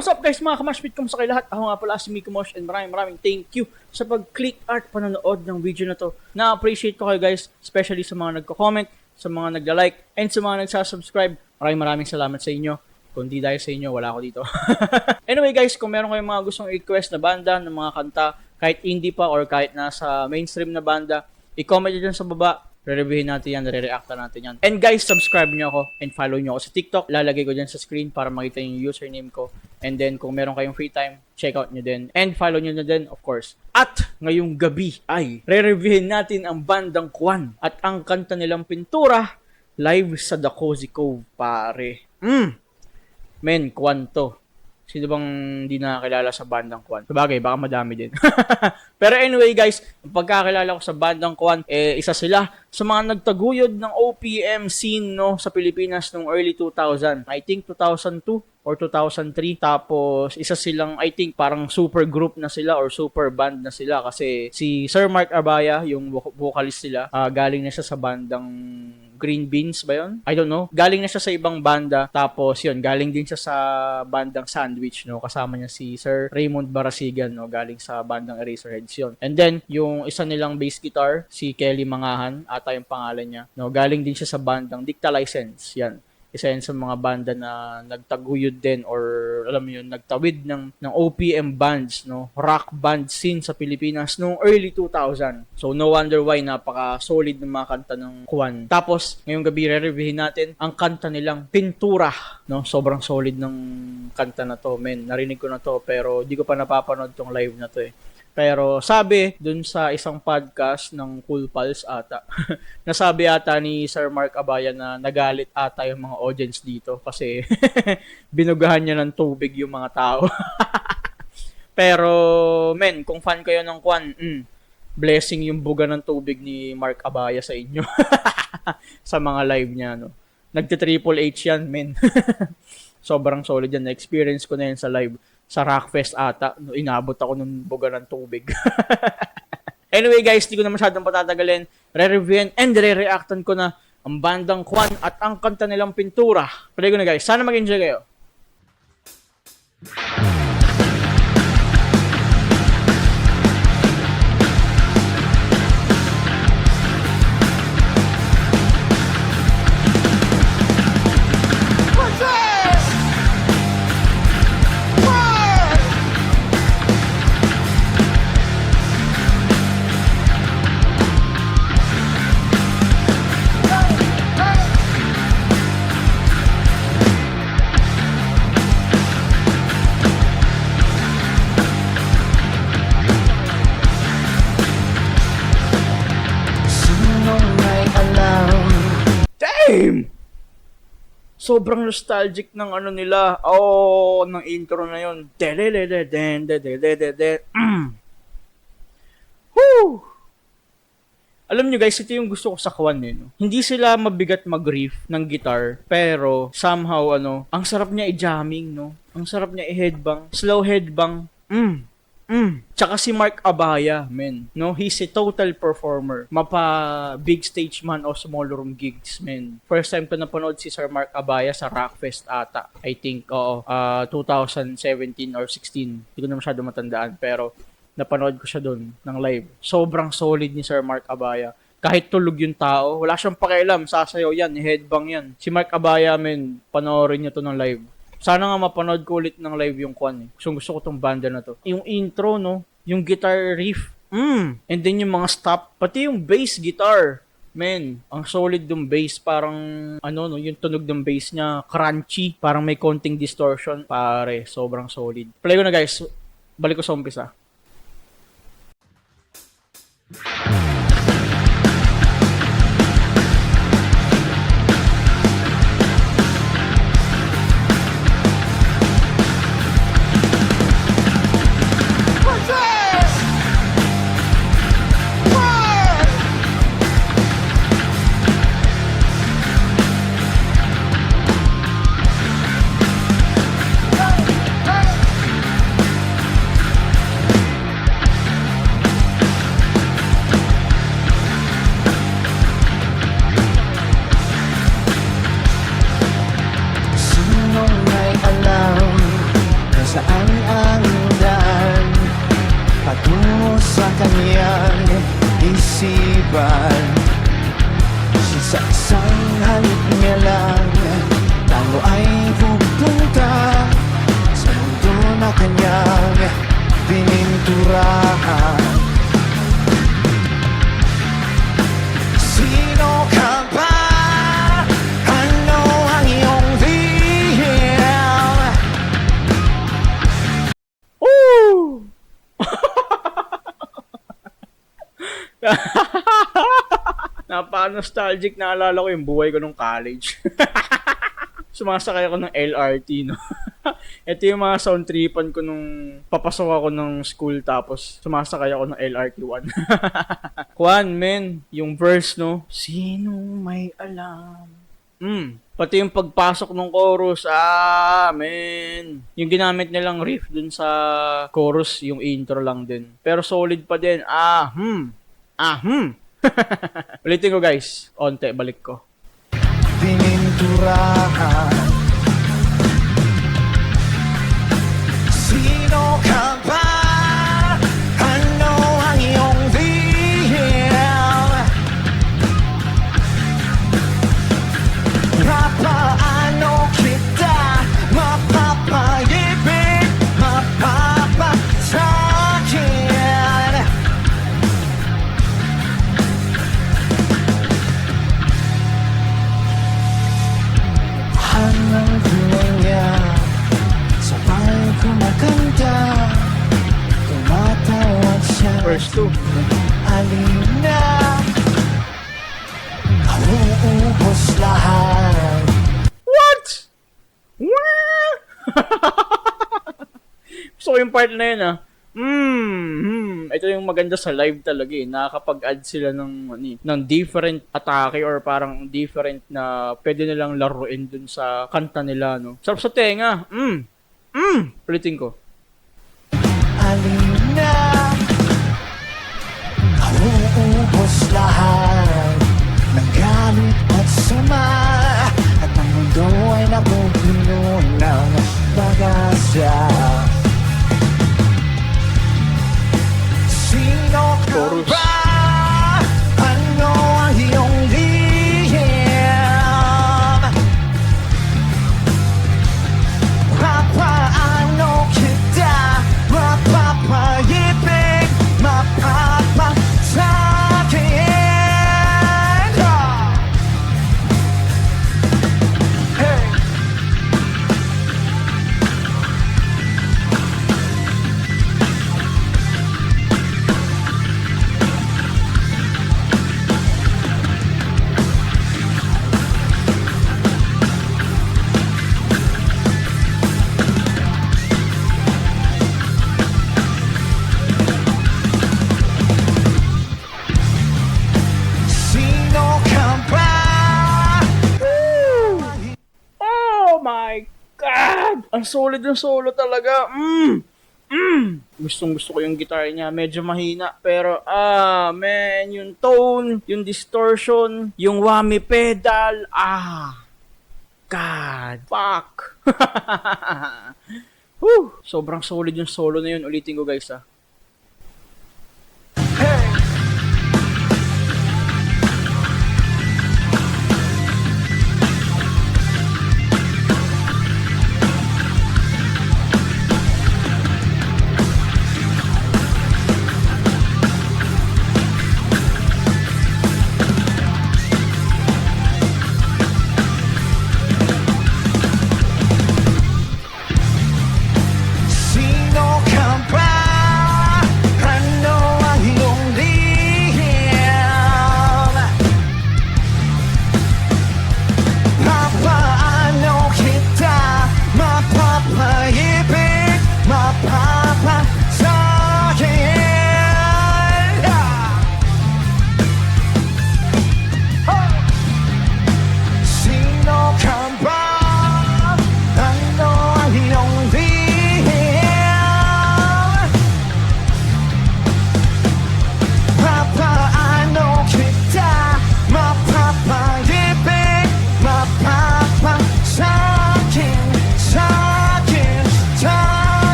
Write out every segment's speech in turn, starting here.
what's up guys mga kamashpit, kumusta kayo lahat? Ako nga pala si Miko Mosh and maraming thank you sa pag-click art panonood ng video na to. Na-appreciate ko kayo guys, especially sa mga nagko-comment, sa mga nagla-like, and sa mga nagsasubscribe. Maraming salamat sa inyo. Kung di dahil sa inyo, wala ako dito. Anyway guys, kung meron kayong mga gustong request na banda, ng mga kanta, kahit indie pa or kahit nasa mainstream na banda, i-comment nyo dyan sa baba. Re-reviewin natin yan, re-reacta natin yan. And guys, subscribe nyo ako and follow nyo ako sa TikTok. Lalagay ko dyan sa screen para makita yung username ko. And then, kung meron kayong free time, check out nyo din. And follow nyo na din, of course. At ngayong gabi ay re-reviewin natin ang bandang Kwan at ang kanta nilang Pintura live sa The Cozy Cove, pare. Men, Kwan to. Sino bang hindi nakakilala sa bandang Kwan? Sabagay, baka madami din. Pero anyway guys, ang pagkakilala ko sa bandang Kwan, isa sila sa mga nagtaguyod ng OPM scene no, sa Pilipinas noong early 2000. I think 2002 or 2003. Tapos isa silang, I think parang super group na sila or super band na sila kasi si Sir Mark Abaya, yung vocalist nila, galing na siya sa bandang Green Beans ba yun? I don't know. Galing na siya sa ibang banda. Tapos yun, galing din siya sa bandang Sandwich, no? Kasama niya si Sir Raymond Barasigan, no? Galing sa bandang Eraserheads yun. And then, yung isa nilang bass guitar, si Kelly Mangahan, ata yung pangalan niya, no? Galing din siya sa bandang Dicta License. Yan. Isa yan sa mga banda na nagtaguyod din or alam mo yun, nagtawid ng OPM bands, no? Rock band scene sa Pilipinas noong early 2000. So no wonder why napaka-solid ng mga kanta ng Kwan. Tapos ngayong gabi re-reviewin natin ang kanta nilang Pintura, no? Sobrang solid ng kanta na to, men. Narinig ko na to pero di ko pa napapanood tong live na to eh. Pero sabi dun sa isang podcast ng Cool Pals ata, nasabi ata ni Sir Mark Abaya na nagalit ata yung mga audience dito kasi binugahan niya ng tubig yung mga tao. Pero men, kung fan kayo ng Kwan, blessing yung buga ng tubig ni Mark Abaya sa inyo sa mga live niya, no. Nagti-Triple H yan, men. Sobrang solid yan. Na-experience ko na yan sa live. Sa Rockfest ata, inabot ako ng buga ng tubig. Anyway guys, di ko na masyadong patatagalin. Re-reviewin and re-reactan ko na ang bandang Kwan at ang kanta nilang Pintura. Play ko na guys. Sana mag-enjoy kayo. Sobrang nostalgic ng ano nila. Ng intro na yun. Woo! Alam nyo guys, ito yung gusto ko sa Kwan eh. No? Hindi sila mabigat mag-riff ng guitar, pero somehow ang sarap niya i-jamming, no? Ang sarap niya i-headbang, slow headbang. Tsaka si Mark Abaya, men. No, he's a total performer. Mapa big stage man o small room gigs, men. First time ko napanood si Sir Mark Abaya sa Rockfest ata. I think, 2017 or 16. Hindi ko na masyado matandaan. Pero, napanood ko siya doon ng live. Sobrang solid ni Sir Mark Abaya. Kahit tulog yung tao, wala siyang pakialam. Sasayaw yan, headbang yan. Si Mark Abaya, men, panoorin niyo to ng live. Sana nga mapanood ko ulit ng live yung Kwan eh. Gusto ko tong banda na to. Yung intro, no? Yung guitar riff. And then yung mga stop. Pati yung bass guitar. Men, ang solid yung bass. Parang, yung tunog ng bass niya, crunchy. Parang may konting distortion. Pare, sobrang solid. Play ko na guys. Balik ko sa umpisa. saan ang daan patungo sa kanyang isipan. Sa isang halik niya lang tayo ay pupunta sa mundo na kanyang pininturahan. Sino ka ba? Ano ang iyong lihim? Woo! Napaka-nostalgic, naalala ko yung buhay ko nung college. Sumasakay ako ng LRT, no? Ito yung mga sound tripan ko nung papasok ako ng school tapos sumasakay ako ng LRT1. Kwan, men, yung verse, no? Sino may alam? Pati yung pagpasok ng chorus, men. Yung ginamit nilang riff dun sa chorus, yung intro lang din. Pero solid pa din. Ulitin ko guys. Onte, balik ko. Pininturahan. Sino ka ba? Ano ang iyong lihim? Papaano kita mapapaibig, mapapasakyan? Hanang buhay niya, sabay kumakanta, tumatawag siya. Verse 2. Alina, nauubos lahat. What? So yung part na yun, ito yung maganda sa live talaga eh. Nakakapag-add sila ng different atake or parang different na pwede nilang laruin dun sa kanta nila, no? Sarap sa tenga. Ulitin ko. Alina, nauubos lahat ng galit at sama, at ang mundo ay napupuno ng pag-asa. Sino ka Chorus. ba? Ano ang iyong lihim? Papaano kita mapapaibig, mapapasakyan? Hey! Sino ka ba? Oh my God! Ang solid ng solo talaga. Gustong gusto ko yung guitar niya. Medyo mahina. Pero, man, yung tone, yung distortion, yung whammy pedal, God, fuck. Whew, sobrang solid yung solo na yun. Ulitin ko guys, Hey! Sino ka ba?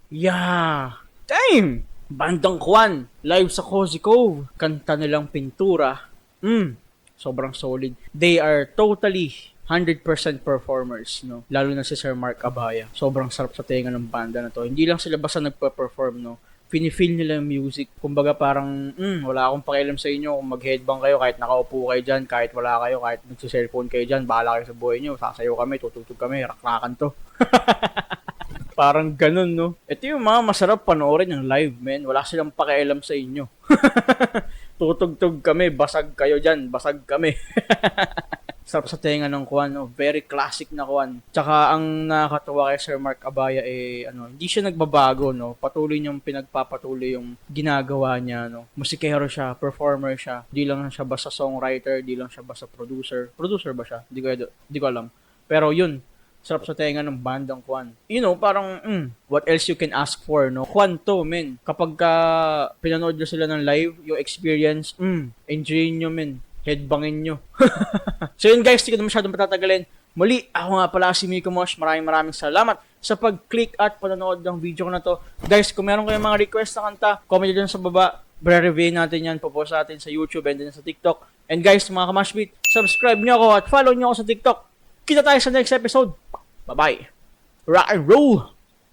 Yeah! Damn! Bandang Kwan, live sa Cozy Cove. Kanta nilang Pintura. Sobrang solid. They are totally 100% performers, no? Lalo na si Sir Mark Abaya. Sobrang sarap sa tenga ng banda na to. Hindi lang sila basta nagpa-perform, no? Pinifeel nila yung music. Kumbaga parang, wala akong pakialam sa inyo kung mag-headbang kayo, kahit nakaupo kayo dyan, kahit wala kayo, kahit nagsa-cellphone kayo dyan, bahala kayo sa buhay nyo, sasayaw kami, tutugtog kami, rakrakan to. Parang ganun, no? Ito yung mga masarap panoorin ng live, men. Wala silang pakialam sa inyo. Tutugtog kami, basag kayo dyan, basag kami. Sarap sa tenga ng Kwan, no? Very classic na Kwan. Tsaka ang nakakatuwa kay Sir Mark Abaya hindi siya nagbabago, no? Patuloy niyang pinagpapatuloy yung ginagawa niya, no? Musikero siya, performer siya. Di lang siya basta songwriter, di lang siya basta producer. Producer ba siya? Di ko alam. Pero yun, sarap sa tenga ng bandang Kwan. You know, parang, what else you can ask for, no? Kwan to, men. Kapag pinanood nyo sila ng live, yung experience, enjoy nyo, men. Headbangin nyo. So yun guys, hindi ko na masyadong patatagalin. Muli, ako nga pala si Miko Mosh. Maraming salamat sa pag-click at panonood ng video ko na to. Guys, kung meron kayong mga request na kanta, comment nyo dyan sa baba. Bre-review natin yan. Popost natin sa YouTube and din sa TikTok. And guys, mga kamashbeat, subscribe nyo ako at follow nyo ako sa TikTok. Kita tayo sa next episode. Bye-bye. Rock and roll!